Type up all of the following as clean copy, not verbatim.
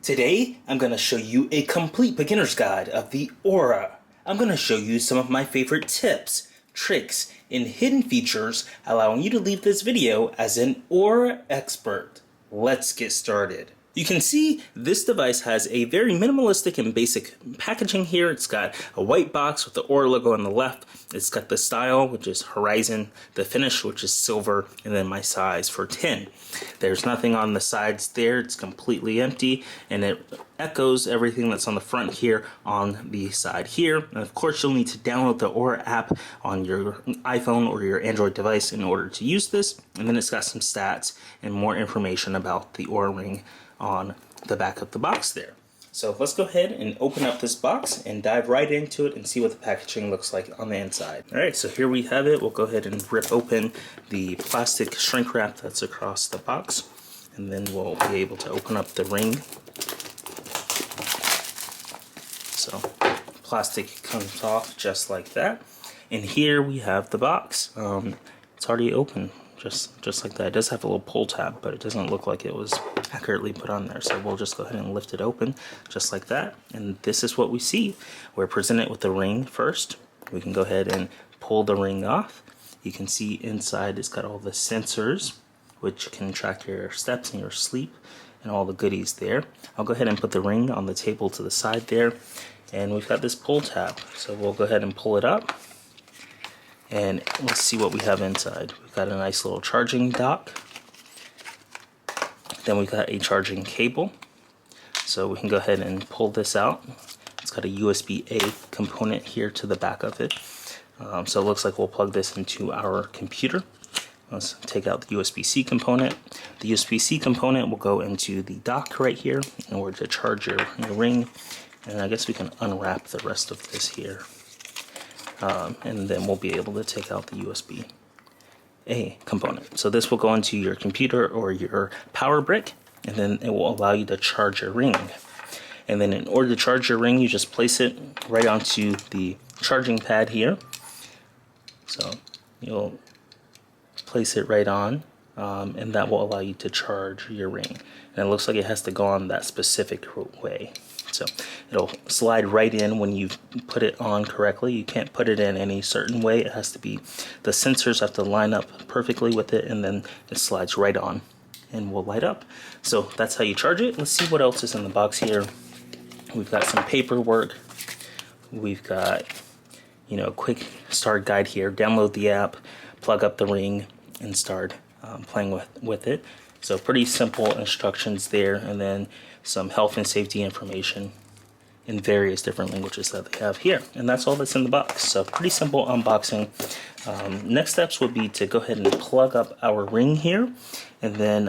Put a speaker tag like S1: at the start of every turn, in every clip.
S1: Today, I'm going to show you a complete beginner's guide of the Oura. I'm going to show you some of my favorite tips, tricks, and hidden features, allowing you to leave this video as an Oura expert. Let's get started. You can see this device has a very minimalistic and basic packaging here. It's got a white box with the Oura logo on the left. It's got the style, which is horizon, the finish, which is silver, and then my size for 10. There's nothing on the sides there. It's completely empty, and it echoes everything that's on the front here on the side here. And of course, you'll need to download the Oura app on your iPhone or your Android device in order to use this. And then it's got some stats and more information about the Oura Ring on the back of the box there. So let's go ahead and open up this box and dive right into it and see what the packaging looks like on the inside. Alright, so here we have it. We'll go ahead and rip open the plastic shrink wrap that's across the box, and then we'll be able to open up the ring. So plastic comes off just like that, and here we have the box. It's already open. Just like that. It does have a little pull tab, but it doesn't look like it was accurately put on there. So we'll just go ahead and lift it open just like that. And this is what we see. We're presented with the ring first. We can go ahead and pull the ring off. You can see inside it's got all the sensors, which can track your steps and your sleep and all the goodies there. I'll go ahead and put the ring on the table to the side there. And we've got this pull tab. So we'll go ahead and pull it up. And let's see what we have inside. We've got a nice little charging dock. Then we've got a charging cable. So we can go ahead and pull this out. It's got a USB-A component here to the back of it. So it looks like we'll plug this into our computer. Let's take out the USB-C component. The USB-C component will go into the dock right here in order to charge your ring. And I guess we can unwrap the rest of this here. And then we'll be able to take out the USB-A component. So this will go into your computer or your power brick, and then it will allow you to charge your ring. And then in order to charge your ring, you just place it right onto the charging pad here. So you'll place it right on, and that will allow you to charge your ring. And it looks like it has to go on that specific way. So it'll slide right in when you put it on correctly. You can't put it in any certain way. It has to be, the sensors have to line up perfectly with it, and then it slides right on and will light up. So that's how you charge it. Let's see what else is in the box here. We've got some paperwork. We've got, a quick start guide here. Download the app, plug up the ring, and start playing with it. So pretty simple instructions there, and then some health and safety information in various different languages that they have here. And that's all that's in the box. So pretty simple unboxing. Next steps would be to go ahead and plug up our ring here, and then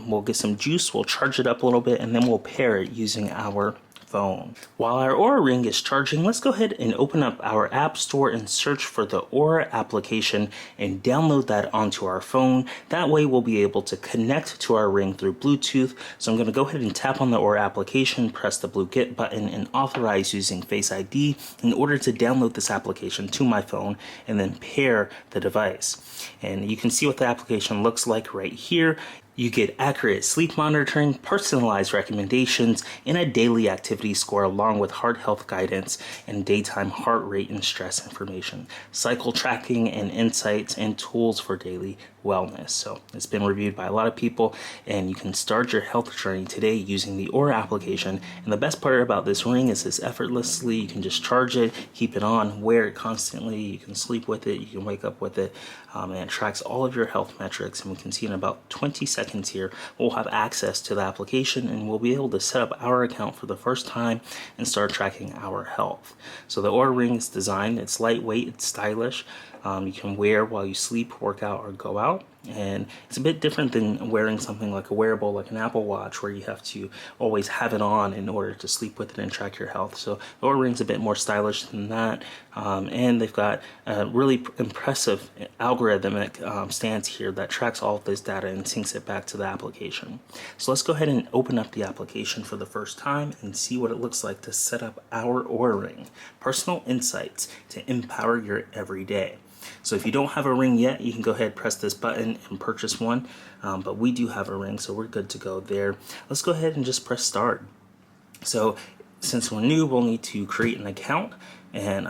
S1: we'll get some juice, we'll charge it up a little bit, and then we'll pair it using our phone. While our Oura Ring is charging, let's go ahead and open up our app store and search for the Oura application and download that onto our phone. That way we'll be able to connect to our ring through Bluetooth. So I'm going to go ahead and tap on the Oura application, press the blue Get button, and authorize using Face ID in order to download this application to my phone and then pair the device. And you can see what the application looks like right here. You get accurate sleep monitoring, personalized recommendations, and a daily activity score along with heart health guidance and daytime heart rate and stress information, cycle tracking and insights, and tools for daily wellness. So it's been reviewed by a lot of people, and you can start your health journey today using the Oura application. And the best part about this ring is it's effortlessly. You can just charge it, keep it on, wear it constantly. You can sleep with it, you can wake up with it, and it tracks all of your health metrics. And we can see in about 20 seconds here, we'll have access to the application, and we'll be able to set up our account for the first time and start tracking our health. So the Oura Ring is designed, it's lightweight, it's stylish. You can wear while you sleep, work out, or go out. And it's a bit different than wearing something like a wearable, like an Apple Watch, where you have to always have it on in order to sleep with it and track your health. So the Oura Ring's a bit more stylish than that. And they've got a really impressive algorithmic stance here that tracks all of this data and syncs it back to the application. So let's go ahead and open up the application for the first time and see what it looks like to set up our Oura Ring. Personal insights to empower your everyday. So if you don't have a ring yet, you can go ahead, press this button and purchase one. But we do have a ring, so we're good to go there. Let's go ahead and just press start. So since we're new, we'll need to create an account and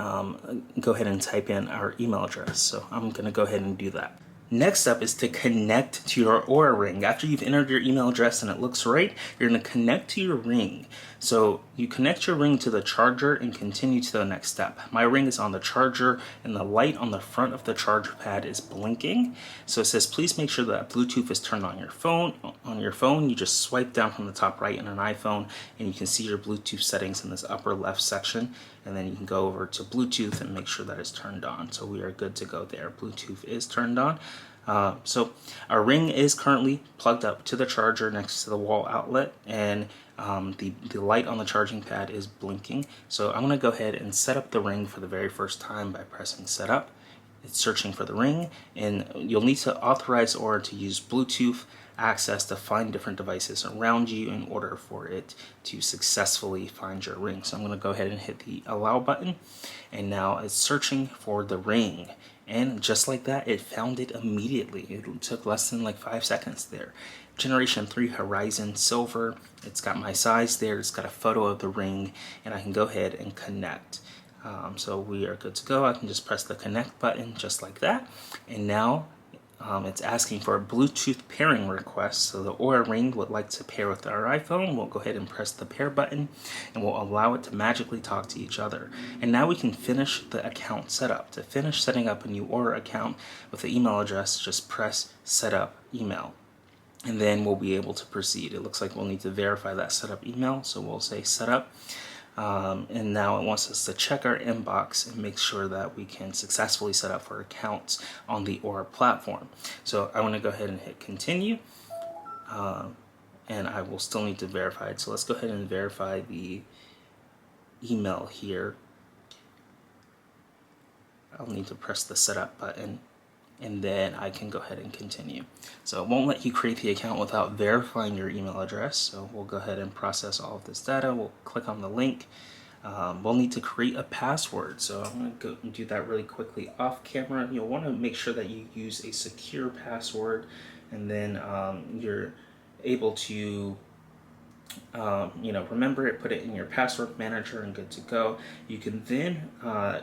S1: go ahead and type in our email address. So I'm going to go ahead and do that. Next up is to connect to your Oura ring. After you've entered your email address and it looks right, you're going to connect to your ring. So you connect your ring to the charger and continue to the next step. My ring is on the charger and the light on the front of the charger pad is blinking. So it says, please make sure that Bluetooth is turned on your phone. On your phone, you just swipe down from the top right in an iPhone and you can see your Bluetooth settings in this upper left section. And then you can go over to Bluetooth and make sure that it's turned on. So we are good to go there. Bluetooth is turned on. So our ring is currently plugged up to the charger next to the wall outlet, and the light on the charging pad is blinking. So I'm going to go ahead and set up the ring for the very first time by pressing setup. It's searching for the ring, and you'll need to authorize Oura to use Bluetooth access to find different devices around you in order for it to successfully find your ring. So I'm going to go ahead and hit the allow button, and now it's searching for the ring. And just like that, it found it immediately. It took less than like 5 seconds there. Generation 3 Horizon Silver. It's got my size there. It's got a photo of the ring, and I can go ahead and connect. So we are good to go. I can just press the connect button just like that. And now it's asking for a Bluetooth pairing request. So the Oura ring would like to pair with our iPhone. We'll go ahead and press the pair button and we'll allow it to magically talk to each other. And now we can finish the account setup. To finish setting up a new Oura account with the email address, just press setup email. And then we'll be able to proceed. It looks like we'll need to verify that setup email. So we'll say setup. And now it wants us to check our inbox and make sure that we can successfully set up for accounts on the Oura platform. So I want to go ahead and hit continue, and I will still need to verify it. So let's go ahead and verify the email here. I'll need to press the setup button, and then I can go ahead and continue. So it won't let you create the account without verifying your email address. So we'll go ahead and process all of this data. We'll click on the link. We'll need to create a password. So I'm going to go and do that really quickly off camera. You'll want to make sure that you use a secure password, and then you're able to remember it, put it in your password manager, and good to go. You can then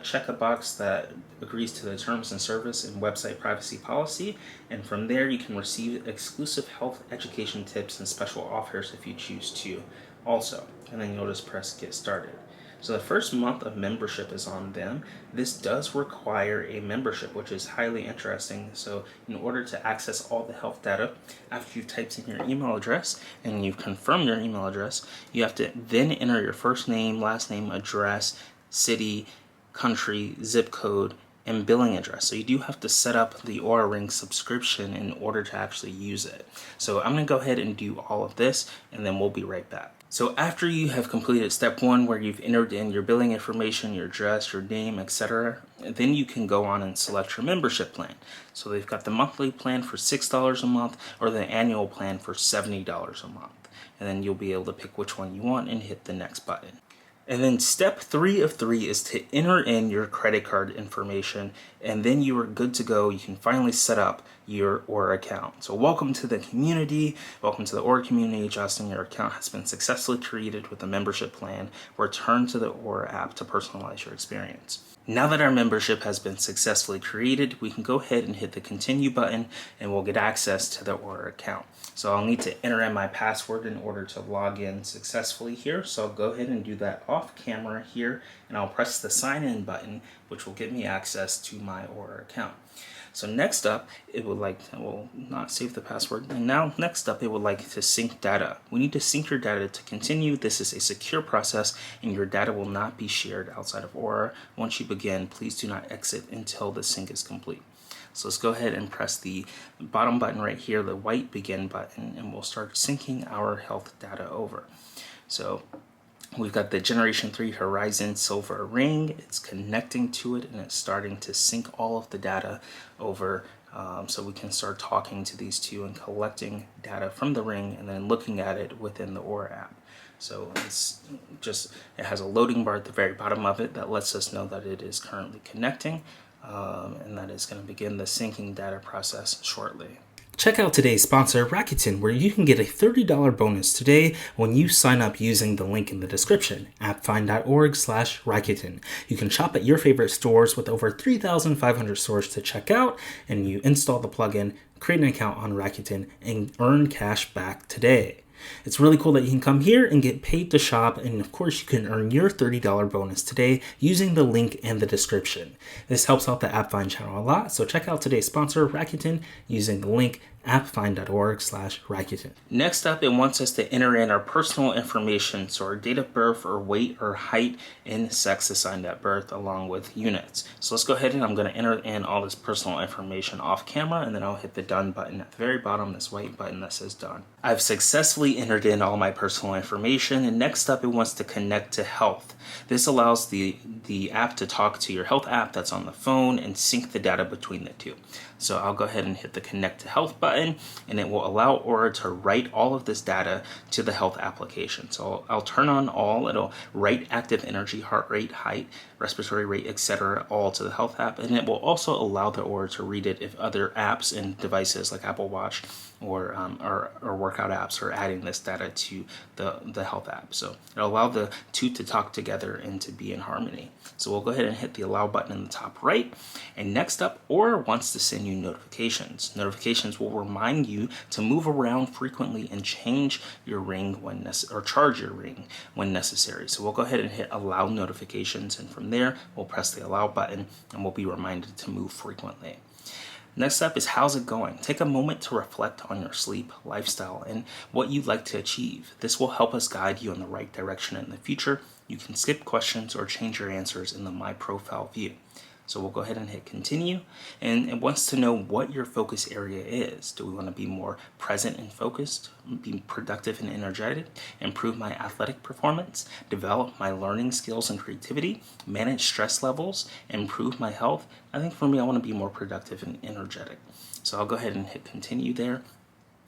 S1: check a box that agrees to the terms and service and website privacy policy, and from there you can receive exclusive health education tips and special offers if you choose to also. And then you'll just press get started. So the first month of membership is on them. This does require a membership, which is highly interesting. So in order to access all the health data, after you've typed in your email address and you've confirmed your email address, you have to then enter your first name, last name, address, city, country, zip code, and billing address. So you do have to set up the Oura Ring subscription in order to actually use it. So I'm going to go ahead and do all of this, and then we'll be right back. So after you have completed step 1, where you've entered in your billing information, your address, your name, etc., then you can go on and select your membership plan. So they've got the monthly plan for $6 a month or the annual plan for $70 a month. And then you'll be able to pick which one you want and hit the next button. And then step 3 of 3 is to enter in your credit card information, and then you are good to go. You can finally set up your Oura account. So welcome to the community. Welcome to the Oura community. Justin, your account has been successfully created with a membership plan. Return to the Oura app to personalize your experience. Now that our membership has been successfully created, we can go ahead and hit the continue button, and we'll get access to the Oura account. So I'll need to enter in my password in order to log in successfully here. So I'll go ahead and do that off camera here, and I'll press the sign in button, which will give me access to my Oura account. So next up, it will not save the password. And now next up, it would like to sync data. We need to sync your data to continue. This is a secure process, and your data will not be shared outside of Oura. Once you begin, please do not exit until the sync is complete. So let's go ahead and press the bottom button right here, the white begin button, and we'll start syncing our health data over. So we've got the Generation 3 Horizon Silver ring. It's connecting to it, and it's starting to sync all of the data over, so we can start talking to these two and collecting data from the ring and then looking at it within the Oura app. So it has a loading bar at the very bottom of it that lets us know that it is currently connecting, and that is going to begin the syncing data process shortly. Check out today's sponsor, Rakuten, where you can get a $30 bonus today when you sign up using the link in the description, appfind.org/Rakuten. You can shop at your favorite stores with over 3,500 stores to check out, and you install the plugin, create an account on Rakuten, and earn cash back today. It's really cool that you can come here and get paid to shop, and of course you can earn your $30 bonus today using the link in the description. This helps out the AppFind channel a lot, so check out today's sponsor, Rakuten, using the link appfind.org/Rakuten. Next up, it wants us to enter in our personal information, so our date of birth, or weight, or height, and sex assigned at birth, along with units. So let's go ahead and I'm going to enter in all this personal information off camera, and then I'll hit the done button at the very bottom, this white button that says done. I've successfully entered in all my personal information, and next up it wants to connect to health. This allows the app to talk to your health app that's on the phone and sync the data between the two. So I'll go ahead and hit the connect to health button, and it will allow Oura to write all of this data to the health application. So I'll turn on all, it'll write active energy, heart rate, height, respiratory rate, etc. all to the health app, and it will also allow the Oura to read it if other apps and devices like Apple Watch or workout apps are adding this data to the health app. So it'll allow the two to talk together and to be in harmony. So we'll go ahead and hit the allow button in the top right. And next up, Oura wants to send you notifications. Notifications will remind you to move around frequently and change your ring when necessary, or charge your ring when necessary. So we'll go ahead and hit allow notifications, and from there we'll press the allow button and we'll be reminded to move frequently. Next up is how's it going? Take a moment to reflect on your sleep, lifestyle, and what you'd like to achieve. This will help us guide you in the right direction in the future. You can skip questions or change your answers in the My Profile view. So we'll go ahead and hit continue, and it wants to know what your focus area is. Do we want to be more present and focused, be productive and energetic, improve my athletic performance, develop my learning skills and creativity, manage stress levels, improve my health? I think for me, I want to be more productive and energetic. So I'll go ahead and hit continue there.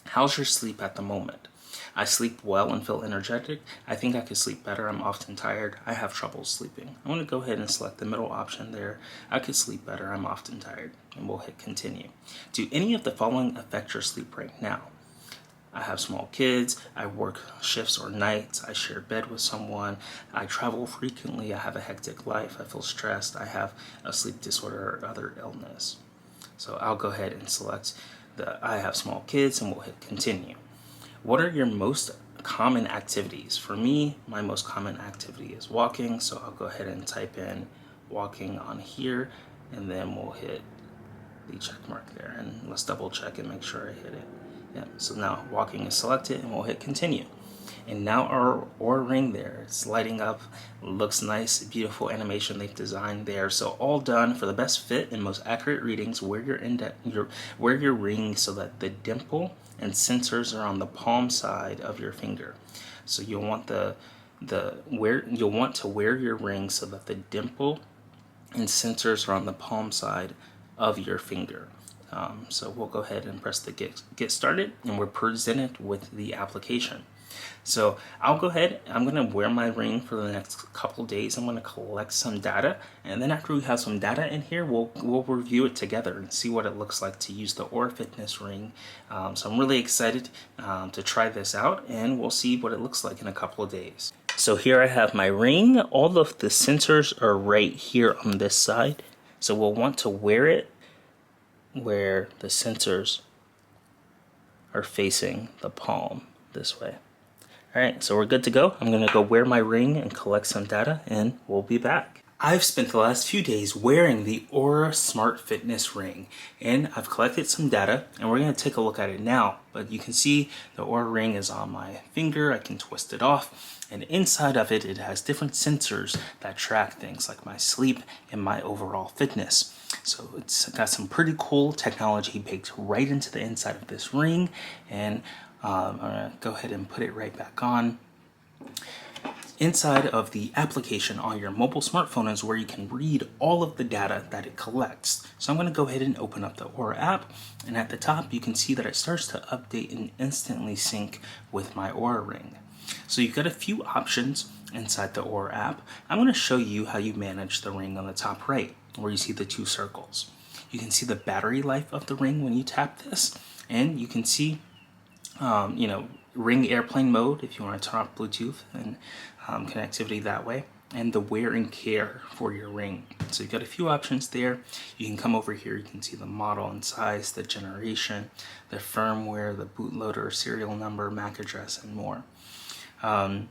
S1: How's your sleep at the moment? I sleep well and feel energetic. I think I could sleep better. I'm often tired. I have trouble sleeping. I'm going to go ahead and select the middle option there. I could sleep better. I'm often tired. And we'll hit continue. Do any of the following affect your sleep right now? I have small kids. I work shifts or nights. I share bed with someone. I travel frequently. I have a hectic life. I feel stressed. I have a sleep disorder or other illness. So I'll go ahead and select the I have small kids, and we'll hit continue. What are your most common activities? For me, my most common activity is walking, so I'll go ahead and type in walking on here, and then we'll hit the check mark there, and let's double check and make sure I hit it. Yeah, so now walking is selected, and we'll hit continue. And now our Oura ring there, it's lighting up, looks nice, beautiful animation they've designed there. So all done. For the best fit and most accurate readings, wear your ring so that the dimple and sensors are on the palm side of your finger. So you'll want you'll want to wear your ring so that the dimple and sensors are on the palm side of your finger. So we'll go ahead and press the get started, and we're presented with the application. So I'll go ahead, I'm going to wear my ring for the next couple days. I'm going to collect some data, and then after we have some data in here, we'll review it together and see what it looks like to use the Oura Fitness ring. So I'm really excited to try this out, and we'll see what it looks like in a couple of days. So here I have my ring. All of the sensors are right here on this side. So we'll want to wear it where the sensors are facing the palm this way. Alright, so we're good to go. I'm going to go wear my ring and collect some data, and we'll be back. I've spent the last few days wearing the Oura Smart Fitness ring, and I've collected some data, and we're going to take a look at it now. But you can see the Oura ring is on my finger. I can twist it off, and inside of it, it has different sensors that track things like my sleep and my overall fitness. So it's got some pretty cool technology baked right into the inside of this ring, and I'm going to go ahead and put it right back on. Inside of the application on your mobile smartphone is where you can read all of the data that it collects. So I'm going to go ahead and open up the Oura app, and at the top you can see that it starts to update and instantly sync with my Oura ring. So you've got a few options inside the Oura app. I'm going to show you how you manage the ring on the top right, where you see the two circles. You can see the battery life of the ring when you tap this. And you can see, you know, ring airplane mode if you want to turn off Bluetooth and connectivity that way, and the wear and care for your ring. So you've got a few options there. You can come over here, you can see the model and size, the generation, the firmware, the bootloader, serial number, MAC address, and more.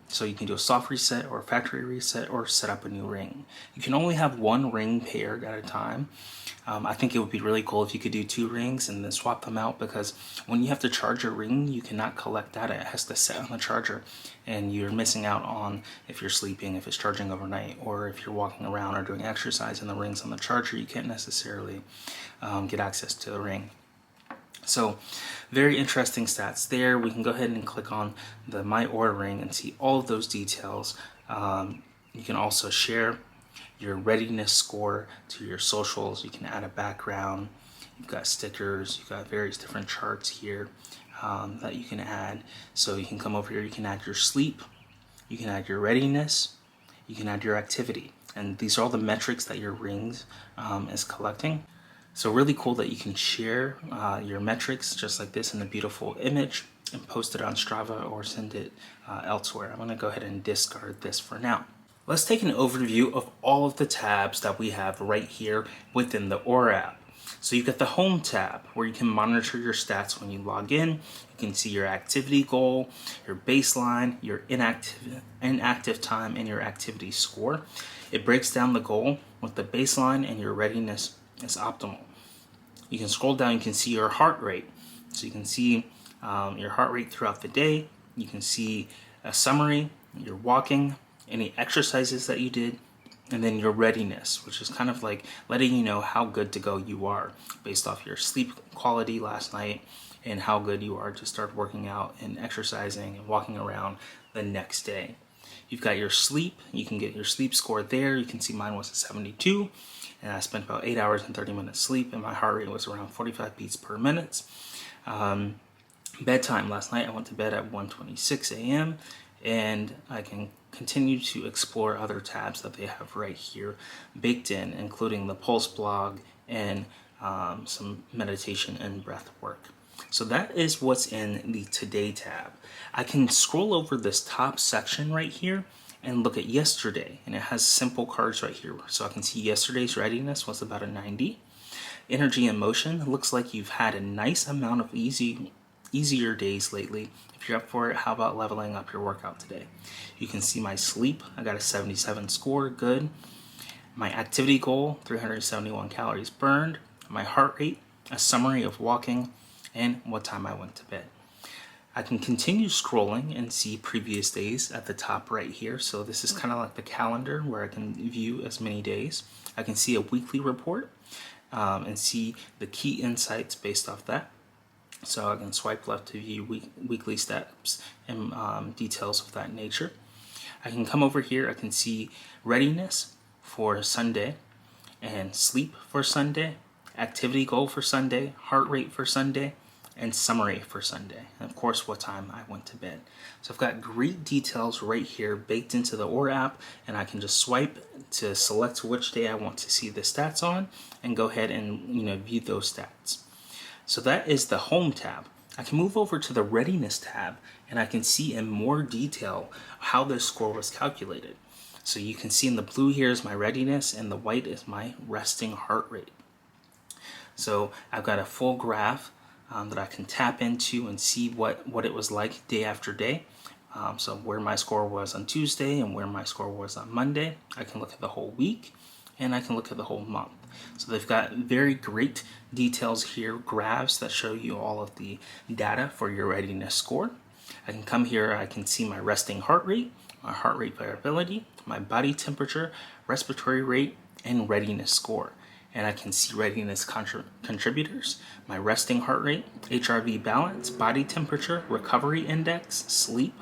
S1: So you can do a soft reset or factory reset or set up a new ring. You can only have one ring paired at a time. I think it would be really cool if you could do 2 rings and then swap them out, because when you have to charge a ring, you cannot collect data. It has to sit on the charger, and you're missing out on if you're sleeping, if it's charging overnight, or if you're walking around or doing exercise and the ring's on the charger, you can't necessarily get access to the ring. So very interesting stats there. We can go ahead and click on the My Oura ring and see all of those details. You can also share your readiness score to your socials. You can add a background. You've got stickers. You've got various different charts here that you can add. So you can come over here. You can add your sleep. You can add your readiness. You can add your activity. And these are all the metrics that your rings is collecting. So really cool that you can share your metrics just like this in a beautiful image and post it on Strava or send it elsewhere. I'm going to go ahead and discard this for now. Let's take an overview of all of the tabs that we have right here within the Oura app. So you've got the Home tab where you can monitor your stats when you log in. You can see your activity goal, your baseline, your inactive time, and your activity score. It breaks down the goal with the baseline, and your readiness is optimal. You can scroll down, you can see your heart rate. So you can see your heart rate throughout the day. You can see a summary, your walking, any exercises that you did, and then your readiness, which is kind of like letting you know how good to go you are based off your sleep quality last night and how good you are to start working out and exercising and walking around the next day. You've got your sleep. You can get your sleep score there. You can see mine was a 72, and I spent about 8 hours and 30 minutes sleep, and my heart rate was around 45 beats per minute. Bedtime last night, I went to bed at 1:26 a.m. and I can continue to explore other tabs that they have right here baked in, including the Pulse blog and some meditation and breath work. So that is what's in the Today tab. I can scroll over this top section right here and look at yesterday, and it has simple cards right here. So I can see yesterday's readiness was about a 90. Energy and motion, looks like you've had a nice amount of easier days lately. If you're up for it, how about leveling up your workout today? You can see my sleep. I got a 77 score, good. My activity goal, 371 calories burned. My heart rate, a summary of walking, and what time I went to bed. I can continue scrolling and see previous days at the top right here. So this is kind of like the calendar where I can view as many days. I can see a weekly report and see the key insights based off that. So I can swipe left to view weekly steps and details of that nature. I can come over here, I can see readiness for Sunday and sleep for Sunday, activity goal for Sunday, heart rate for Sunday, and summary for Sunday. And of course, what time I went to bed. So I've got great details right here baked into the Oura app, and I can just swipe to select which day I want to see the stats on and go ahead and view those stats. So that is the Home tab. I can move over to the Readiness tab, and I can see in more detail how this score was calculated. So you can see in the blue here is my readiness, and the white is my resting heart rate. So I've got a full graph that I can tap into and see what it was like day after day. So where my score was on Tuesday and where my score was on Monday. I can look at the whole week, and I can look at the whole month. So they've got very great details here, graphs that show you all of the data for your readiness score. I can come here, I can see my resting heart rate, my heart rate variability, my body temperature, respiratory rate, and readiness score. And I can see readiness contributors, my resting heart rate, HRV balance, body temperature, recovery index, sleep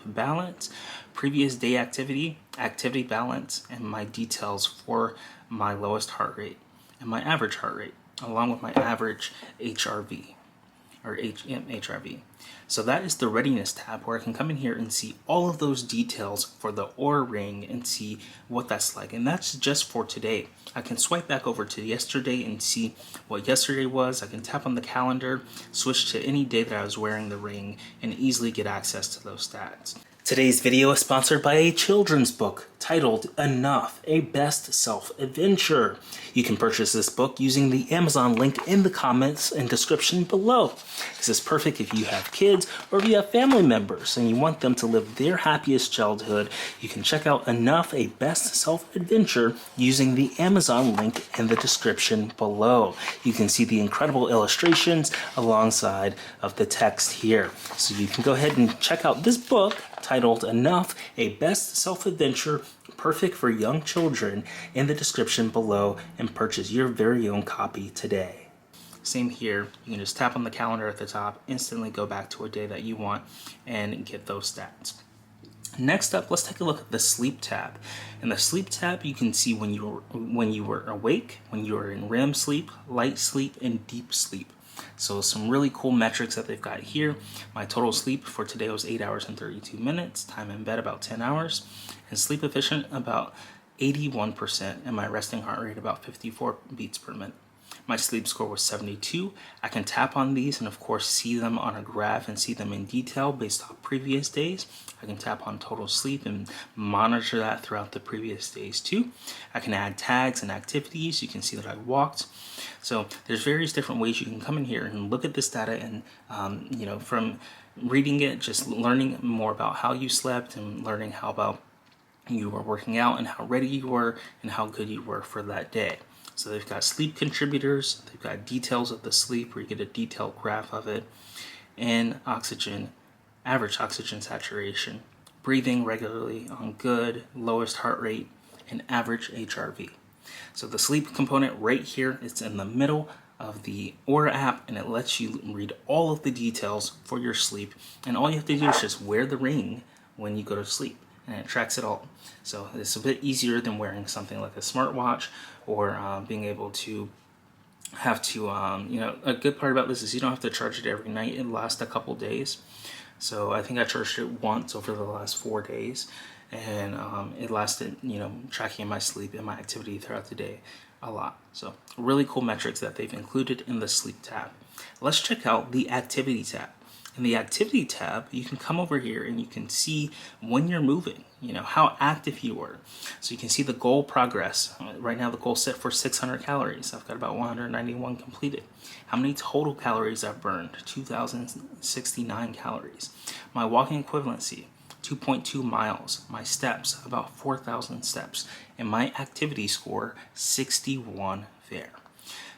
S1: balance, previous day activity, activity balance, and my details for my lowest heart rate and my average heart rate, along with my average HRV. or HRV. So that is the Readiness tab, where I can come in here and see all of those details for the Oura ring and see what that's like. And that's just for today. I can swipe back over to yesterday and see what yesterday was. I can tap on the calendar, switch to any day that I was wearing the ring, and easily get access to those stats. Today's video is sponsored by a children's book titled Enough, a Best Self-Adventure. You can purchase this book using the Amazon link in the comments and description below. This is perfect if you have kids or if you have family members and you want them to live their happiest childhood. You can check out Enough, a Best Self-Adventure using the Amazon link in the description below. You can see the incredible illustrations alongside of the text here. So you can go ahead and check out this book titled Enough, a Best Self-Adventure, perfect for young children, in the description below, and purchase your very own copy today. Same here, you can just tap on the calendar at the top, instantly go back to a day that you want, and get those stats. Next up, let's take a look at the Sleep tab. In the Sleep tab, you can see when you were awake, when you were in REM sleep, light sleep, and deep sleep. So some really cool metrics that they've got here. My total sleep for today was 8 hours and 32 minutes, time in bed about 10 hours, and sleep efficient about 81%, and my resting heart rate about 54 beats per minute. My sleep score was 72. I can tap on these and of course see them on a graph and see them in detail based on previous days. I can tap on total sleep and monitor that throughout the previous days too. I can add tags and activities. You can see that I walked. So there's various different ways you can come in here and look at this data and, from reading it, just learning more about how you slept and learning how about you were working out and how ready you were and how good you were for that day. So they've got sleep contributors, they've got details of the sleep where you get a detailed graph of it, and oxygen, average oxygen saturation, breathing regularly on good, lowest heart rate, and average HRV. So the sleep component right here, it's in the middle of the Oura app, and it lets you read all of the details for your sleep. And all you have to do is just wear the ring when you go to sleep, and it tracks it all. So it's a bit easier than wearing something like a smartwatch or being able to have to, a good part about this is you don't have to charge it every night. It lasts a couple days. So I think I charged it once over the last 4 days, and it lasted, tracking my sleep and my activity throughout the day a lot. So really cool metrics that they've included in the Sleep tab. Let's check out the Activity tab. In the Activity tab, you can come over here and you can see when you're moving, how active you were. So you can see the goal progress. Right now the goal set for 600 calories. I've got about 191 completed. How many total calories I've burned? 2,069 calories. My walking equivalency, 2.2 miles. My steps, about 4,000 steps. And my activity score, 61 there.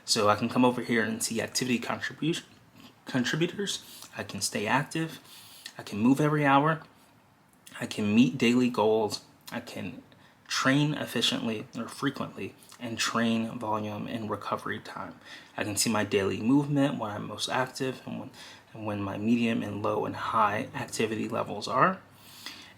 S1: So I can come over here and see activity contributors. I can stay active, I can move every hour, I can meet daily goals, I can train efficiently or frequently, and train volume and recovery time. I can see my daily movement, when I'm most active, and when my medium and low and high activity levels are.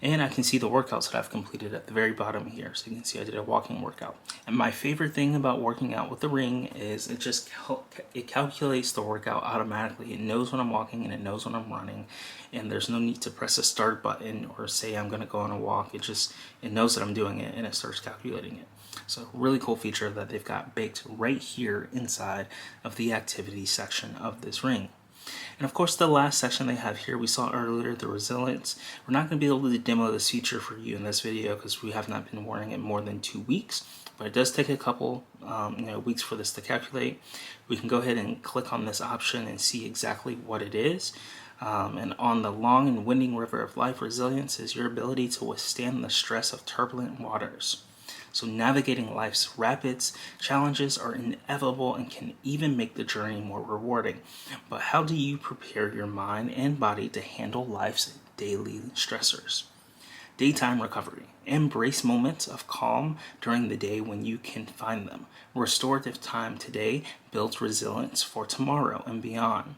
S1: And I can see the workouts that I've completed at the very bottom here. So you can see I did a walking workout. And my favorite thing about working out with the ring is it calculates the workout automatically. It knows when I'm walking and it knows when I'm running. And there's no need to press a start button or say I'm going to go on a walk. It knows that I'm doing it and it starts calculating it. So really cool feature that they've got baked right here inside of the activity section of this ring. And of course, the last section they have here, we saw earlier, the resilience. We're not going to be able to demo this feature for you in this video because we have not been wearing it more than 2 weeks. But it does take a couple weeks for this to calculate. We can go ahead and click on this option and see exactly what it is. And on the long and winding river of life, resilience is your ability to withstand the stress of turbulent waters. So navigating life's rapids, challenges are inevitable and can even make the journey more rewarding. But how do you prepare your mind and body to handle life's daily stressors? Daytime recovery. Embrace moments of calm during the day when you can find them. Restorative time today builds resilience for tomorrow and beyond.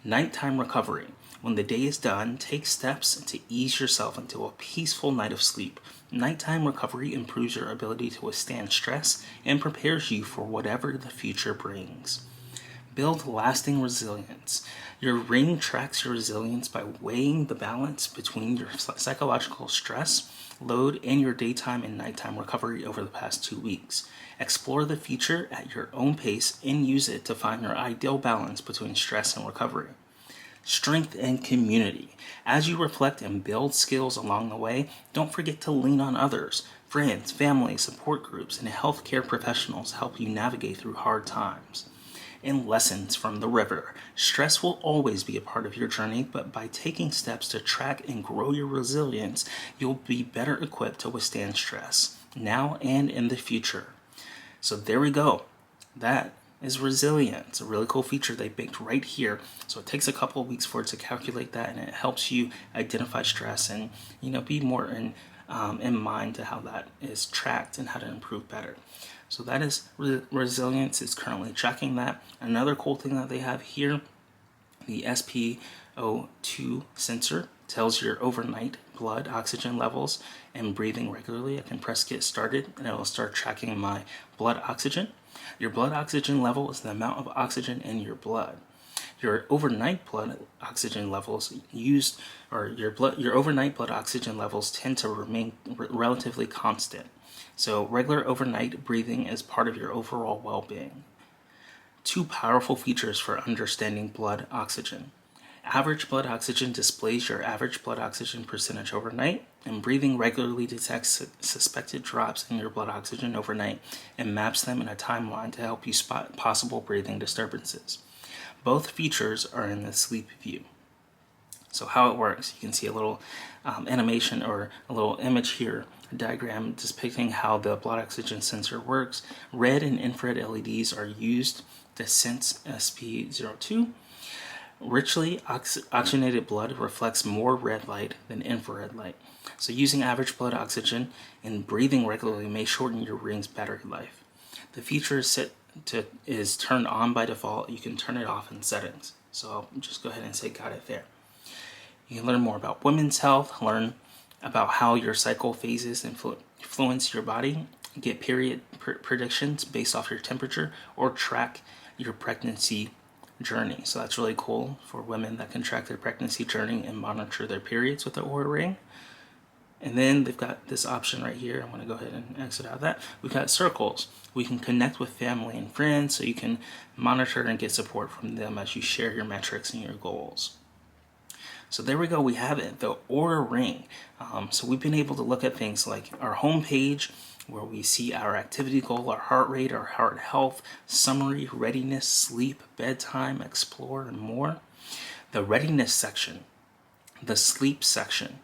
S1: Nighttime recovery. When the day is done, take steps to ease yourself into a peaceful night of sleep. Nighttime recovery improves your ability to withstand stress and prepares you for whatever the future brings. Build lasting resilience. Your ring tracks your resilience by weighing the balance between your psychological stress, load, and your daytime and nighttime recovery over the past 2 weeks. Explore the feature at your own pace and use it to find your ideal balance between stress and recovery. Strength and community. As you reflect and build skills along the way, don't forget to lean on others. Friends, family, support groups, and healthcare professionals help you navigate through hard times. And lessons from the river. Stress will always be a part of your journey, but by taking steps to track and grow your resilience, you'll be better equipped to withstand stress, now and in the future. So there we go. That is resilience, a really cool feature they baked right here. So it takes a couple of weeks for it to calculate that, and it helps you identify stress and be more in mind to how that is tracked and how to improve better. So that is resilience is currently tracking that. Another cool thing that they have here, the SpO2 sensor tells your overnight blood oxygen levels and breathing regularly. I can press get started and it will start tracking my blood oxygen. Your blood oxygen level is the amount of oxygen in your blood. Your overnight blood oxygen levels your overnight blood oxygen levels tend to remain relatively constant. So regular overnight breathing is part of your overall well-being. 2 powerful features for understanding blood oxygen. Average blood oxygen displays your average blood oxygen percentage overnight, and breathing regularly detects suspected drops in your blood oxygen overnight and maps them in a timeline to help you spot possible breathing disturbances. Both features are in the sleep view. So how it works, you can see a little animation or a little image here, a diagram depicting how the blood oxygen sensor works. Red and infrared LEDs are used to sense SpO2. Richly oxygenated blood reflects more red light than infrared light. So using average blood oxygen and breathing regularly may shorten your ring's battery life. The feature is turned on by default. You can turn it off in settings. So I'll just go ahead and say got it there. You can learn more about women's health, learn about how your cycle phases influence your body, get period predictions based off your temperature, or track your pregnancy journey. So that's really cool for women that can track their pregnancy journey and monitor their periods with the Oura ring. And then they've got this option right here. I'm going to go ahead and exit out of that. We've got circles. We can connect with family and friends so you can monitor and get support from them as you share your metrics and your goals. So there we go, we have it, the Oura ring. So we've been able to look at things like our home page, where we see our activity goal, our heart rate, our heart health, summary, readiness, sleep, bedtime, explore, and more. The readiness section, the sleep section,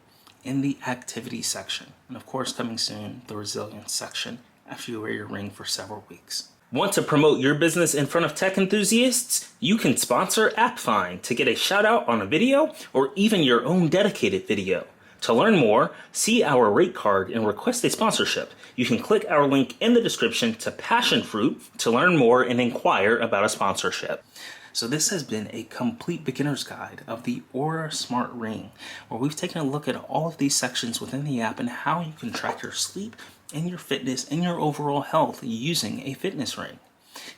S1: and the activity section. And of course, coming soon, the resilience section after you wear your ring for several weeks. Want to promote your business in front of tech enthusiasts? You can sponsor AppFind to get a shout out on a video or even your own dedicated video. To learn more, see our rate card and request a sponsorship. You can click our link in the description to Passion Fruit to learn more and inquire about a sponsorship. So this has been a complete beginner's guide of the Oura Smart Ring, where we've taken a look at all of these sections within the app and how you can track your sleep and your fitness and your overall health using a fitness ring.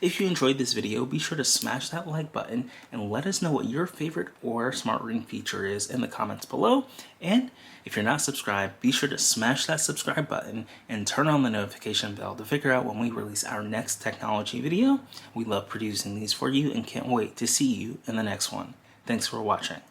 S1: If you enjoyed this video, be sure to smash that like button and let us know what your favorite Oura Smart Ring feature is in the comments below. And if you're not subscribed, be sure to smash that subscribe button and turn on the notification bell to figure out when we release our next technology video. We love producing these for you and can't wait to see you in the next one. Thanks for watching.